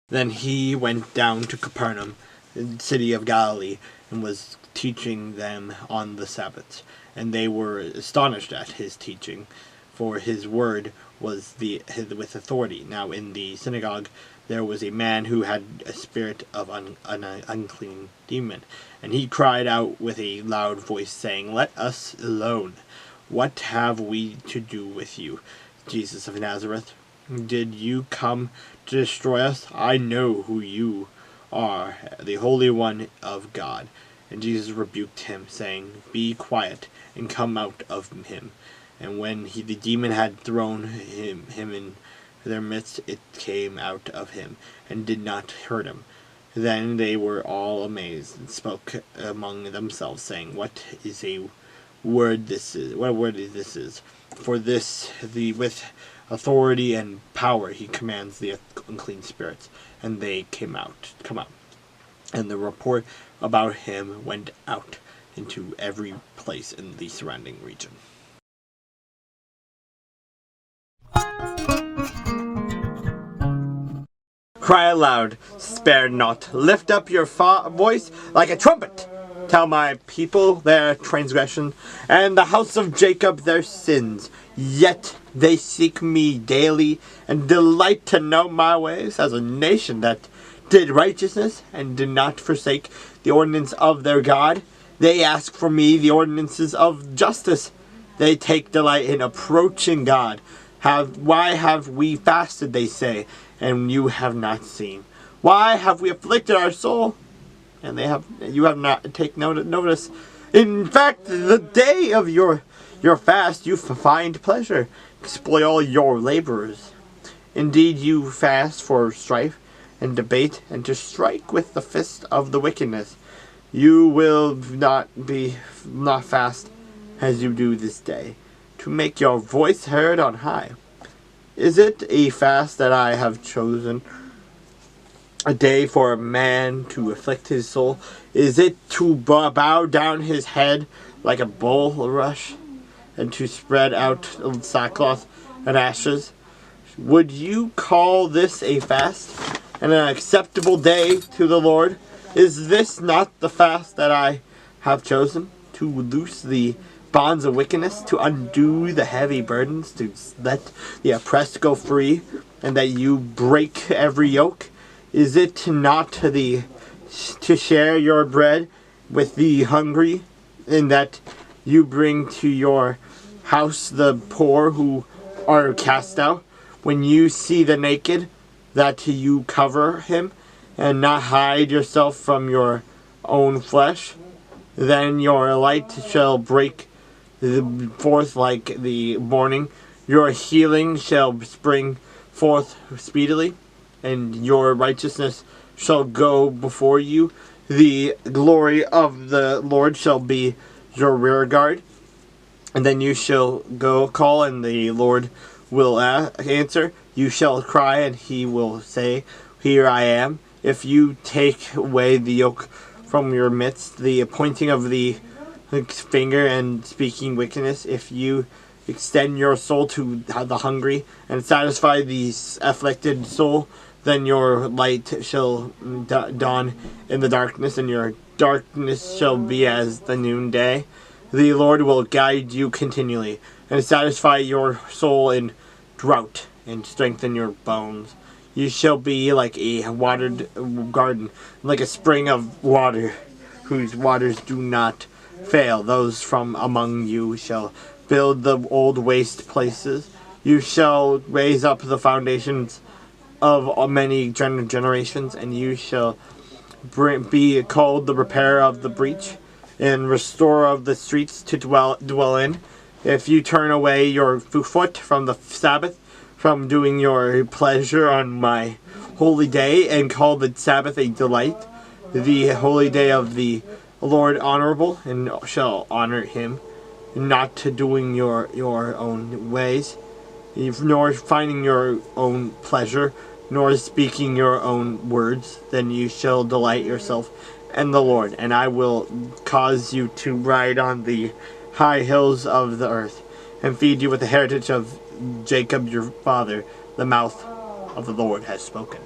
Then he went down to Capernaum, the city of Galilee, and was teaching them on the Sabbath. And they were astonished at his teaching, for his word was with authority. Now in the synagogue there was a man who had a spirit of an unclean demon, and he cried out with a loud voice, saying, "Let us alone. What have we to do with you, Jesus of Nazareth? Did you come to destroy us? I know who you are, the Holy One of God." And Jesus rebuked him, saying, "Be quiet, and come out of him." And when the demon had thrown him in their midst, it came out of him, and did not hurt him. Then they were all amazed, and spoke among themselves, saying, "What word this is? For this with authority and power he commands the unclean spirits, and they come out. And the report about him went out into every place in the surrounding region. Cry aloud, spare not, lift up your voice like a trumpet. Tell my people their transgression, and the house of Jacob their sins. Yet they seek me daily, and delight to know my ways, as a nation that did righteousness, and did not forsake the ordinance of their God. They ask for me the ordinances of justice. They take delight in approaching God. Why have we fasted, they say, and you have not seen? Why have we afflicted our soul? And you have not taken notice. In fact, the day of your fast you find pleasure. Exploit all your laborers. Indeed, you fast for strife and debate, and to strike with the fist of the wickedness. You will not fast as you do this day, to make your voice heard on high. Is it a fast that I have chosen? A day for a man to afflict his soul? Is it to bow down his head like a bulrush, and to spread out sackcloth and ashes? Would you call this a fast, and an acceptable day to the Lord? Is this not the fast that I have chosen? To loose the bonds of wickedness, to undo the heavy burdens, to let the oppressed go free, and that you break every yoke? Is it not to share your bread with the hungry, and that you bring to your house the poor who are cast out? When you see the naked, that you cover him, and not hide yourself from your own flesh? Then your light shall break forth like the morning. Your healing shall spring forth speedily, and your righteousness shall go before you. The glory of the Lord shall be your rear guard. And then you shall go call, and the Lord will answer. You shall cry, and he will say, "Here I am." If you take away the yoke from your midst, the pointing of the finger and speaking wickedness, if you extend your soul to the hungry and satisfy the afflicted soul, then your light shall dawn in the darkness, and your darkness shall be as the noonday. The Lord will guide you continually, and satisfy your soul in drought, and strengthen your bones. You shall be like a watered garden, like a spring of water, whose waters do not fail. Those from among you shall build the old waste places. You shall raise up the foundations of many generations, and you shall be called the repairer of the breach, and restorer of the streets to dwell in. If you turn away your foot from the Sabbath, from doing your pleasure on my holy day, and call the Sabbath a delight, the holy day of the Lord honorable, and shall honor him, not to doing your own ways, nor finding your own pleasure, nor speaking your own words, then you shall delight yourself in the Lord, and I will cause you to ride on the high hills of the earth, and feed you with the heritage of Jacob your father. The mouth of the Lord has spoken.